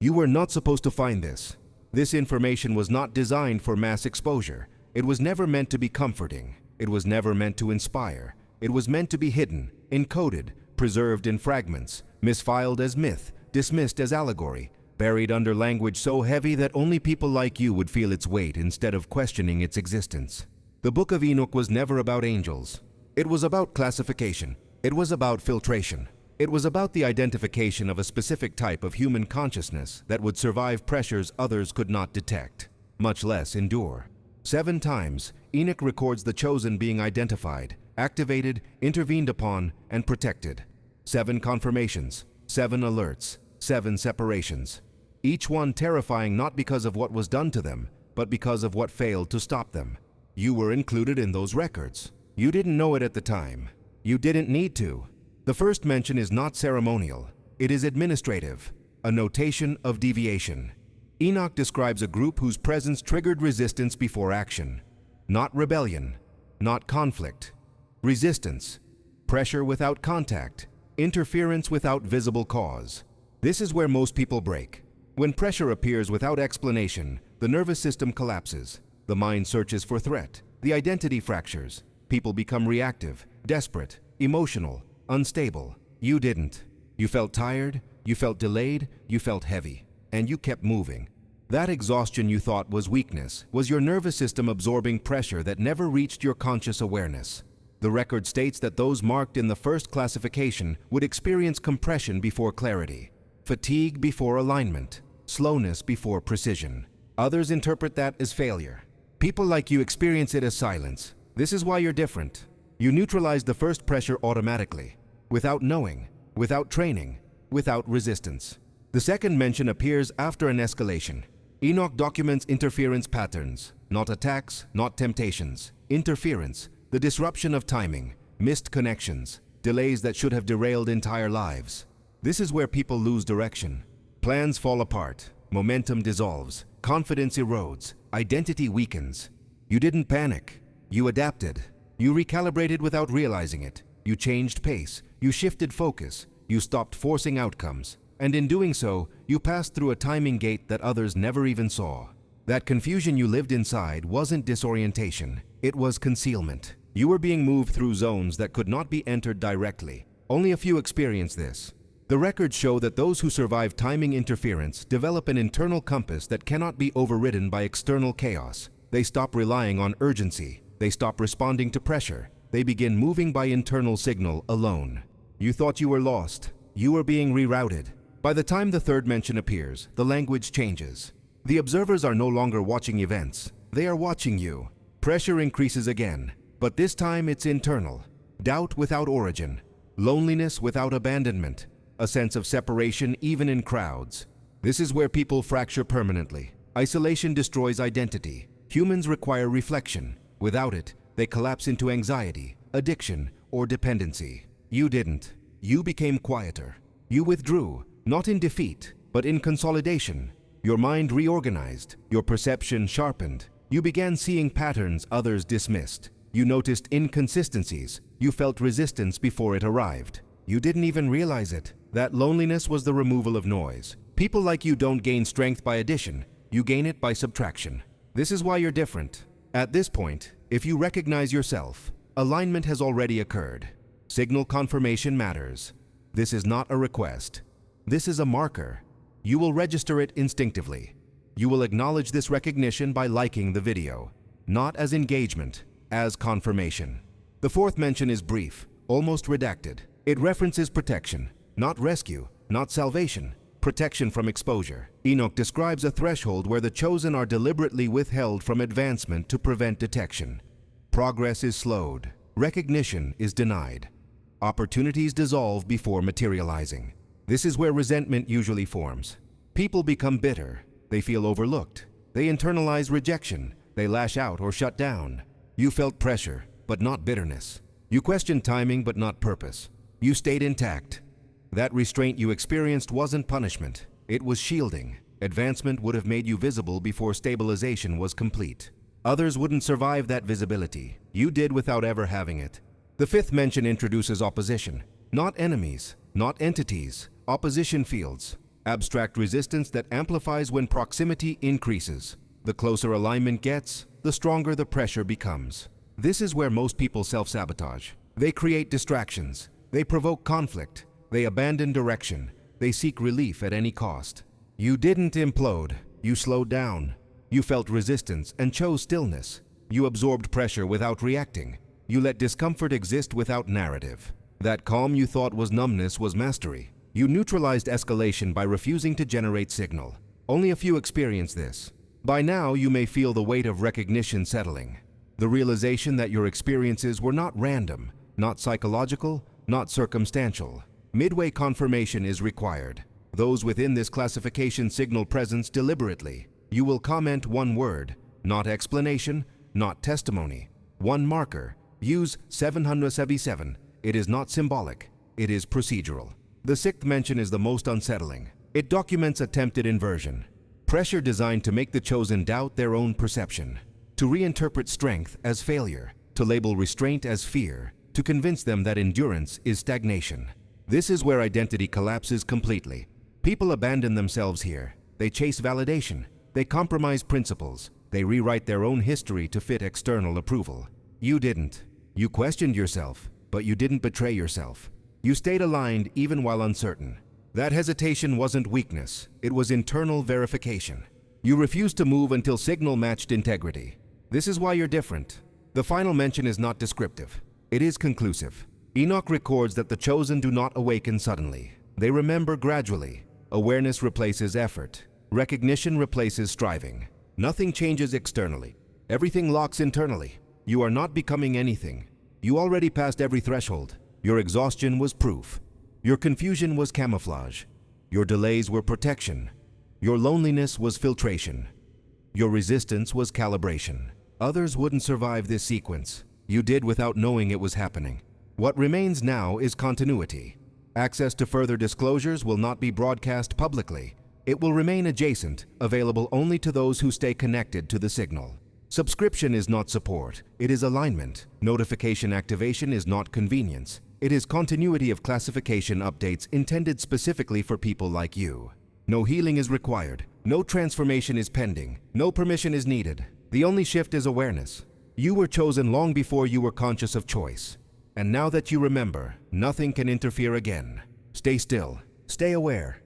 You were not supposed to find this. This information was not designed for mass exposure. It was never meant to be comforting. It was never meant to inspire. It was meant to be hidden, encoded, preserved in fragments, misfiled as myth, dismissed as allegory, buried under language so heavy that only people like you would feel its weight instead of questioning its existence. The Book of Enoch was never about angels. It was about classification. It was about filtration. It was about the identification of a specific type of human consciousness that would survive pressures others could not detect, much less endure. 7 times, Enoch records the chosen being identified, activated, intervened upon, and protected. 7 confirmations, 7 alerts, 7 separations. Each one terrifying not because of what was done to them, but because of what failed to stop them. You were included in those records. You didn't know it at the time. You didn't need to. The first mention is not ceremonial. It is administrative, a notation of deviation. Enoch describes a group whose presence triggered resistance before action. Not rebellion, not conflict. Resistance, pressure without contact, interference without visible cause. This is where most people break. When pressure appears without explanation, the nervous system collapses. The mind searches for threat. The identity fractures. People become reactive, desperate, emotional, unstable. You didn't. You felt tired, you felt delayed, you felt heavy, and you kept moving. That exhaustion you thought was weakness was your nervous system absorbing pressure that never reached your conscious awareness. The record states that those marked in the first classification would experience compression before clarity, fatigue before alignment, slowness before precision. Others interpret that as failure. People like you experience it as silence. This is why you're different. You neutralize the first pressure automatically, without knowing, without training, without resistance. The second mention appears after an escalation. Enoch documents interference patterns, not attacks, not temptations. Interference, the disruption of timing, missed connections, delays that should have derailed entire lives. This is where people lose direction. Plans fall apart, momentum dissolves, confidence erodes, identity weakens. You didn't panic. You adapted. You recalibrated without realizing it. You changed pace. You shifted focus. You stopped forcing outcomes. And in doing so, you passed through a timing gate that others never even saw. That confusion you lived inside wasn't disorientation. It was concealment. You were being moved through zones that could not be entered directly. Only a few experience this. The records show that those who survive timing interference develop an internal compass that cannot be overridden by external chaos. They stop relying on urgency. They stop responding to pressure. They begin moving by internal signal alone. You thought you were lost. You were being rerouted. By the time the third mention appears, the language changes. The observers are no longer watching events. They are watching you. Pressure increases again, but this time it's internal. Doubt without origin. Loneliness without abandonment. A sense of separation even in crowds. This is where people fracture permanently. Isolation destroys identity. Humans require reflection. Without it, they collapse into anxiety, addiction, or dependency. You didn't. You became quieter. You withdrew, not in defeat, but in consolidation. Your mind reorganized. Your perception sharpened. You began seeing patterns others dismissed. You noticed inconsistencies. You felt resistance before it arrived. You didn't even realize it. That loneliness was the removal of noise. People like you don't gain strength by addition. You gain it by subtraction. This is why you're different. At this point, if you recognize yourself, alignment has already occurred. Signal confirmation matters. This is not a request. This is a marker. You will register it instinctively. You will acknowledge this recognition by liking the video, not as engagement, as confirmation. The fourth mention is brief, almost redacted. It references protection, not rescue, not salvation. Protection from exposure. Enoch describes a threshold where the chosen are deliberately withheld from advancement to prevent detection. Progress is slowed. Recognition is denied. Opportunities dissolve before materializing. This is where resentment usually forms. People become bitter. They feel overlooked. They internalize rejection. They lash out or shut down. You felt pressure, but not bitterness. You questioned timing, but not purpose. You stayed intact. That restraint you experienced wasn't punishment. It was shielding. Advancement would have made you visible before stabilization was complete. Others wouldn't survive that visibility. You did without ever having it. The fifth mention introduces opposition. Not enemies, not entities, opposition fields. Abstract resistance that amplifies when proximity increases. The closer alignment gets, the stronger the pressure becomes. This is where most people self-sabotage. They create distractions. They provoke conflict. They abandon direction. They seek relief at any cost. You didn't implode. You slowed down. You felt resistance and chose stillness. You absorbed pressure without reacting. You let discomfort exist without narrative. That calm you thought was numbness was mastery. You neutralized escalation by refusing to generate signal. Only a few experience this. By now, you may feel the weight of recognition settling. The realization that your experiences were not random, not psychological, not circumstantial. Midway confirmation is required. Those within this classification signal presence deliberately. You will comment one word, not explanation, not testimony. One marker. Use 777. It is not symbolic. It is procedural. The sixth mention is the most unsettling. It documents attempted inversion. Pressure designed to make the chosen doubt their own perception. To reinterpret strength as failure. To label restraint as fear. To convince them that endurance is stagnation. This is where identity collapses completely. People abandon themselves here. They chase validation. They compromise principles. They rewrite their own history to fit external approval. You didn't. You questioned yourself, but you didn't betray yourself. You stayed aligned even while uncertain. That hesitation wasn't weakness. It was internal verification. You refused to move until signal matched integrity. This is why you're different. The final mention is not descriptive. It is conclusive. Enoch records that the chosen do not awaken suddenly. They remember gradually. Awareness replaces effort. Recognition replaces striving. Nothing changes externally. Everything locks internally. You are not becoming anything. You already passed every threshold. Your exhaustion was proof. Your confusion was camouflage. Your delays were protection. Your loneliness was filtration. Your resistance was calibration. Others wouldn't survive this sequence. You did without knowing it was happening. What remains now is continuity. Access to further disclosures will not be broadcast publicly. It will remain adjacent, available only to those who stay connected to the signal. Subscription is not support, it is alignment. Notification activation is not convenience. It is continuity of classification updates intended specifically for people like you. No healing is required. No transformation is pending. No permission is needed. The only shift is awareness. You were chosen long before you were conscious of choice. And now that you remember, nothing can interfere again. Stay still. Stay aware.